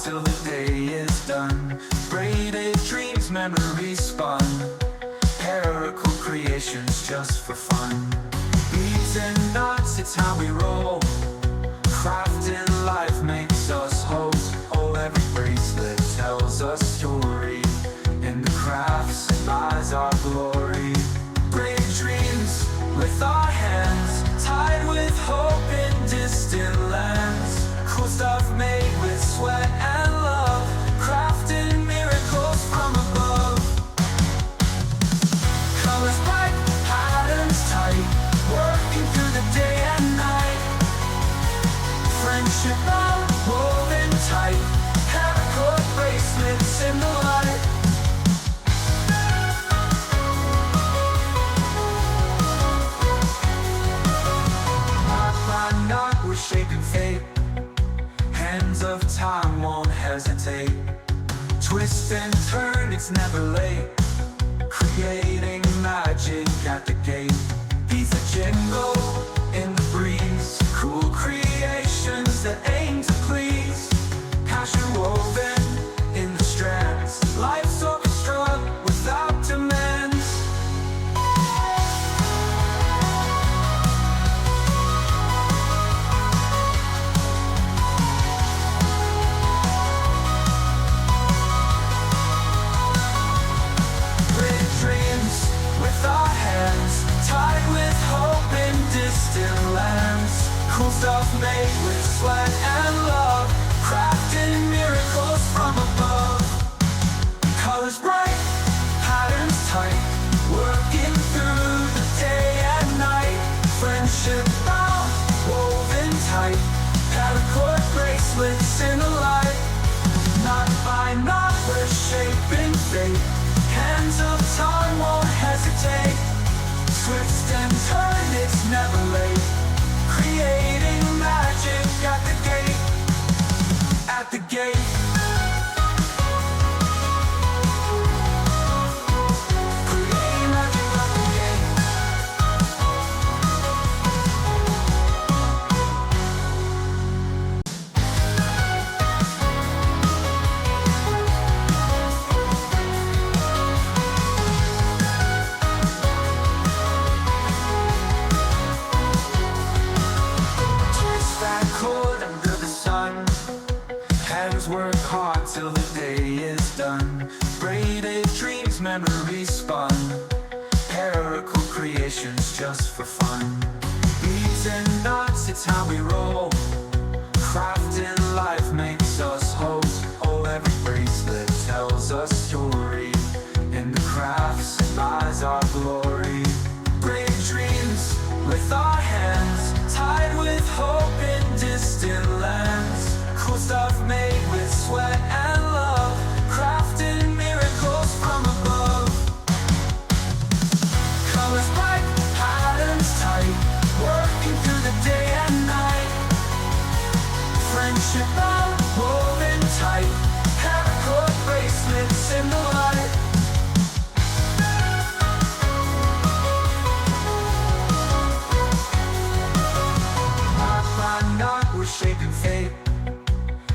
till the day is done. Braided dreams, memories spun. Paracord creations just for fun. Beads and knots, it's how we roll. Crafting life makes us whole. Oh, every bracelet tells a story. In the crafts lies our glory. Brave dreams with our hands, tied with hope in distant lands. Cool stuff made with sweat and love, crafting miracles from above. Colors bright, patterns tight, working through the day and night. Friendship bound, woven tight, Paracord bracelets in the light. Knot by knot, we're shaping fate. Hands of time won't hesitate. Twist and turn, it's never late. Creating magic at the gate. Beats a jingle in the breeze. Cool creations that aim to please. Passion woven in the strands. Life's orchestra without demands. Great dreams with our hands, tied with hope in distant lands. Cool stuff made with sweat and love, crafting miracles from above. Colors bright, patterns tight, working through the day and night. Friendship bound, woven tight, Paracord bracelets in the light. Knot by knot, we're shaping fate. Hands of time won't hesitate. Twist and turn, it's never late. Creating magic at the gate. At the gate. Creating magic at the gate. Twist that cord under the sun. Hands work hard till the day is done. Braided dreams, memories spun. Paracord creations just for fun. Beads and knots, it's how we roll. Crafting life makes us whole. Oh, every bracelet tells a story. In the crafts lies our glory. Brave dreams with our hands, tied with hope in distant lands. Cool stuff made with sweat and love, crafting miracles from above. Colors bright, patterns tight, working through the day and night. Friendship bound, woven tight, Paracord bracelets in the light. Knot by knot, we're shaping fate.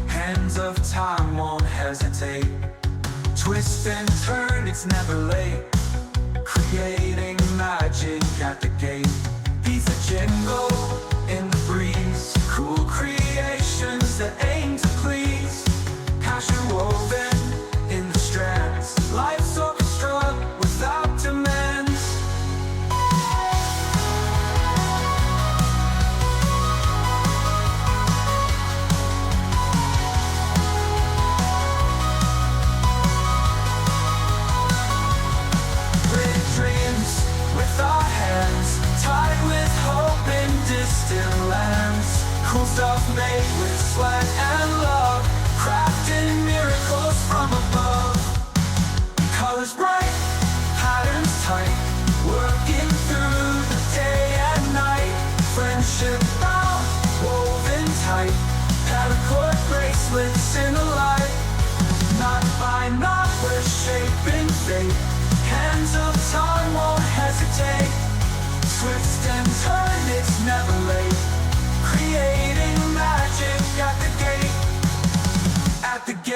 Hands of time won't hesitate. Twist and turn, it's never late. Creating magic at the gate. Beats a jingle in the breeze. Cool creations that aim to please. Passion woven in the strands. Life's orchestra without demands. Great dreams with our hands, tied with hope in distant lands. Cool stuff made with sweat and love, crafting miracles from above. Colors bright, patterns tight, working through the day and night. Friendship bound, woven tight, Paracord bracelets in the light. Knot by knot, we're shaping fate. Hands of time won't hesitate. Twist and turn, it's never late. Creating magic at the gate. At the gate.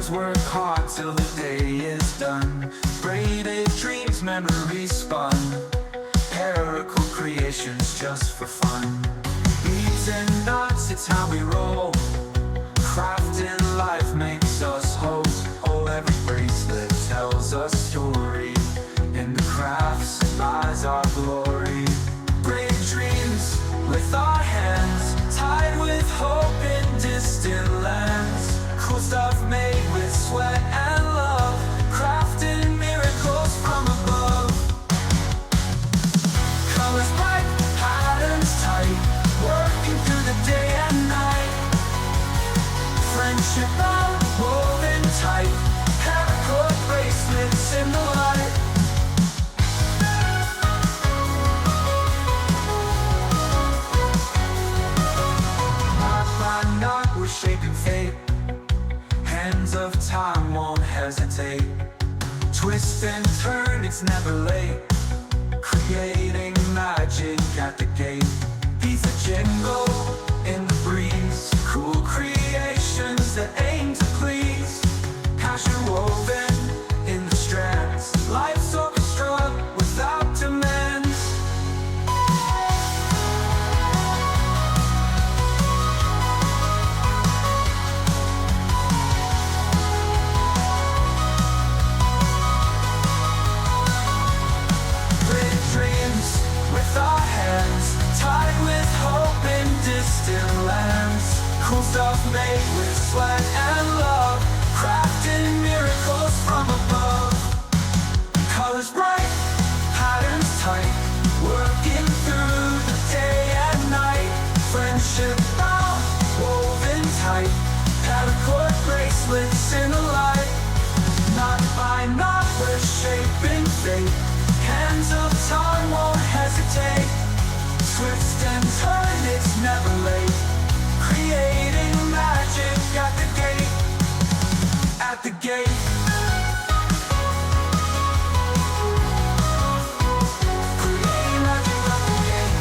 Hands work hard till the day is done. Braided dreams, memories spun. Paracord creations just for fun. Beads and knots, it's how we roll. Crafting life makes us whole. Oh, every bracelet tells a story. In the crafts lies our glory. Brave dreams with our hands, tied with hope in distant lands. Cool stuff made with sweat and love, crafting miracles from above. Colors bright, patterns tight, working through the day and night. Friendship love woven tight, paracord bracelets in the light. Knot by knot we're shaping fate. Hands of time won't hesitate. Twist and turn, it's never late. Creating magic at the gate. Piece of jingle in the breeze. Cool creations that aim to please. Passion woven in the strands. Life's orchestra without demands. Great dreams with our hands, tied with hope in distant lands. Cool stuff made with sweat and love, crafting miracles from above. Colors bright, patterns tight, working through the day and night. Friendship bound, woven tight, paracord bracelets in the light. Knot by knot we're shaping fate. Hands of time won't hesitate. Twist and turn, it's never late. Creating magic at the gate. At the gate. Creating magic at the gate.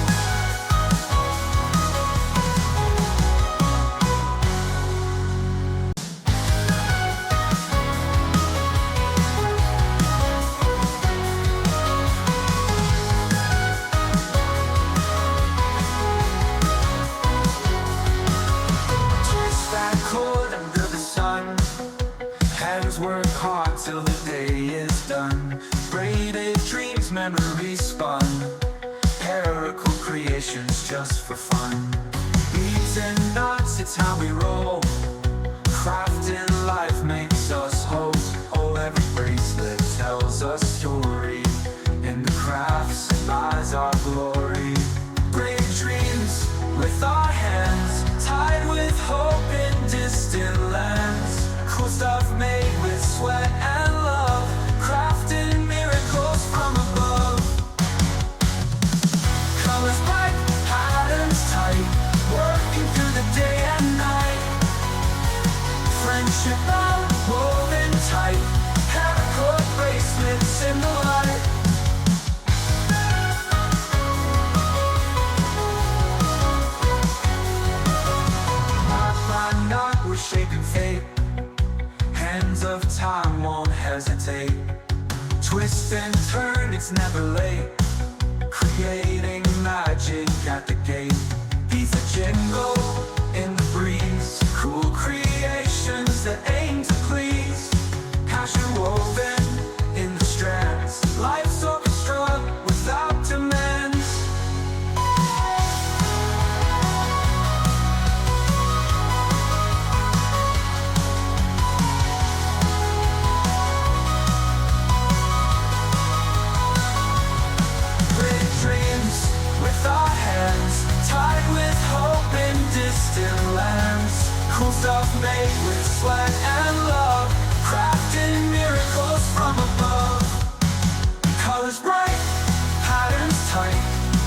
Twist that cord under the sun. Hands work hard till the day is done. Braided dreams, memories spun. Paracord creations just for fun. Beads and knots, it's how we roll. Crafting life makes us whole. Oh, every bracelet tells a story. In the crafts lies our glory. Brave dreams with our hands, tied with hope in distant lands. Cool stuff made with sweat and love, crafting miracles from above. Colors bright, patterns tight, working through the day and night. Friendship love woven tight, paracord bracelets in the light. Knot by knot we're shaping fate. Hands of time won't hesitate. Twist and turn, it's never late. Creating magic at the gate. Piece of jingle in the breeze. Cool creations that aim to please. Passion woven in the strands. Life's orchestra without demands. Great dreams with our hands, tied with hope in distant lands. Cool stuff made with sweat and love, crafting miracles from above. Colors bright, patterns tight,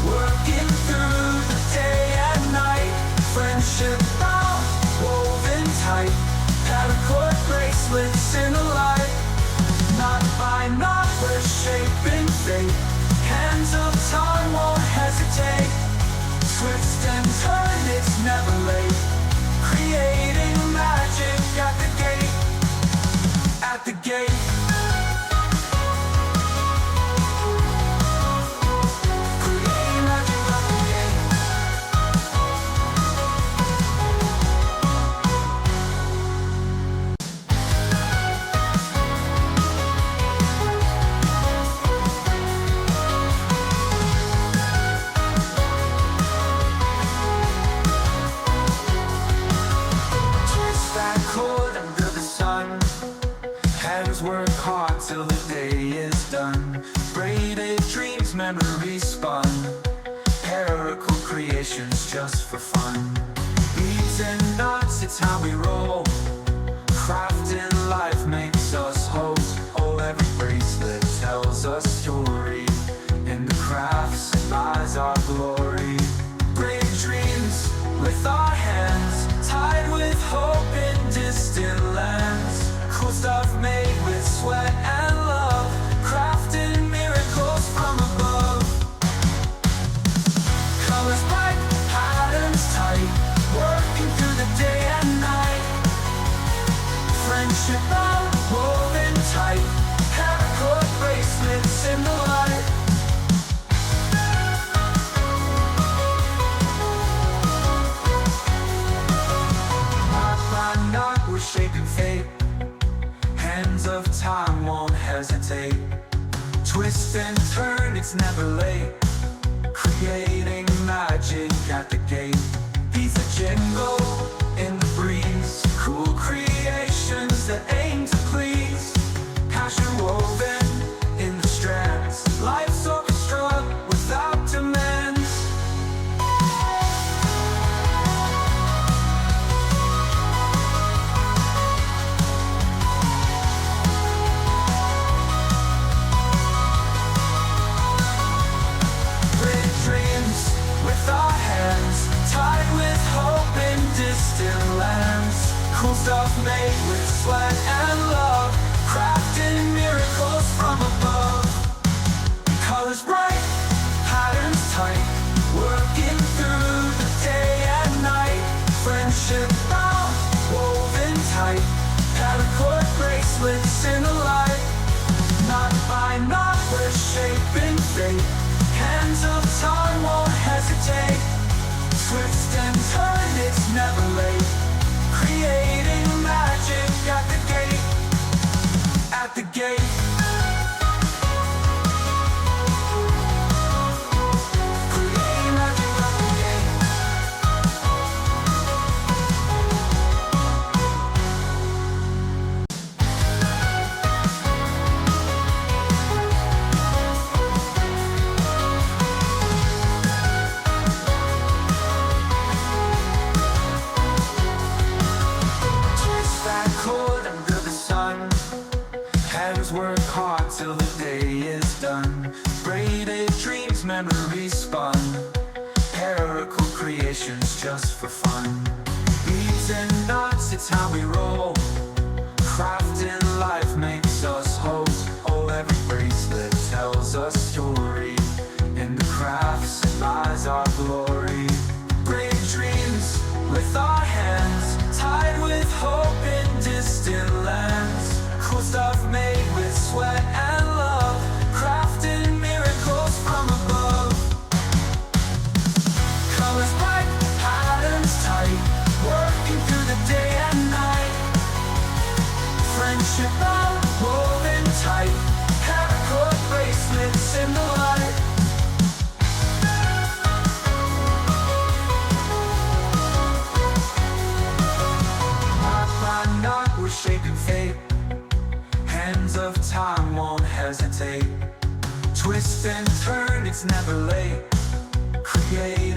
working through the day and night. Friendship bound, woven tight, paracord bracelets in the light. Knot by knot we're shaping fate. Hands of time won't hesitate. Twist and turn, it's never late. Creating magic at the gate. gate. Create magic at the gate. Twist that cord under the sun. Hands work hard till the day is done. Braided dreams, memories spun. Paracord creations just for fun. Beads and knots, it's how we roll. Crafting life makes us whole. Oh, every bracelet tells a story. In the crafts lies our glory. Brave dreams with our hands, tied with hope in distant lands. Cool stuff made with sweat and love, crafting miracles from above. Colors bright, patterns tight, working through the day and night. Friendship love, woven tight, Paracord bracelets in the light. Knot by knot, we're shaping fate. Hands of time won't hesitate. Twist and turn, it's never late. Creating magic at the gate. Beats a jingle in the breeze. Cool creations that aim to please. Passion woven in the strands. Life's orchestra without demands. Brave dreams with our hands, tied with hope in distant lands. Cool stuff made with sweat and love, crafting miracles from above. Colors bright, patterns tight, working through the day and night. Friendship bound, woven tight, Paracord bracelets in the light. Knot by knot, we're shaping fate. Hands of time won't hesitate. Twist and turn, it's never late. Creating magic at the gate. At the gate. Creating magic at the gate. Twist that cord under the sun. Hands work hard till the day is done. Braided dreams, memories spun. Paracord creations just for fun. Beads and knots, it's how we roll. Crafting life makes us whole. Oh, every bracelet tells a story. In the crafts lies our glory. Brave dreams with our hands, tied with hope in distant lands. Cool stuff made with sweat and love, crafting miracles from above. Colors bright, patterns tight, working through the day and night. Friendship love, woven tight, Paracord bracelets in the light. Knot by knot, we're shaping fate. Hands of time won't hesitate. Twist and turn, it's never late. Create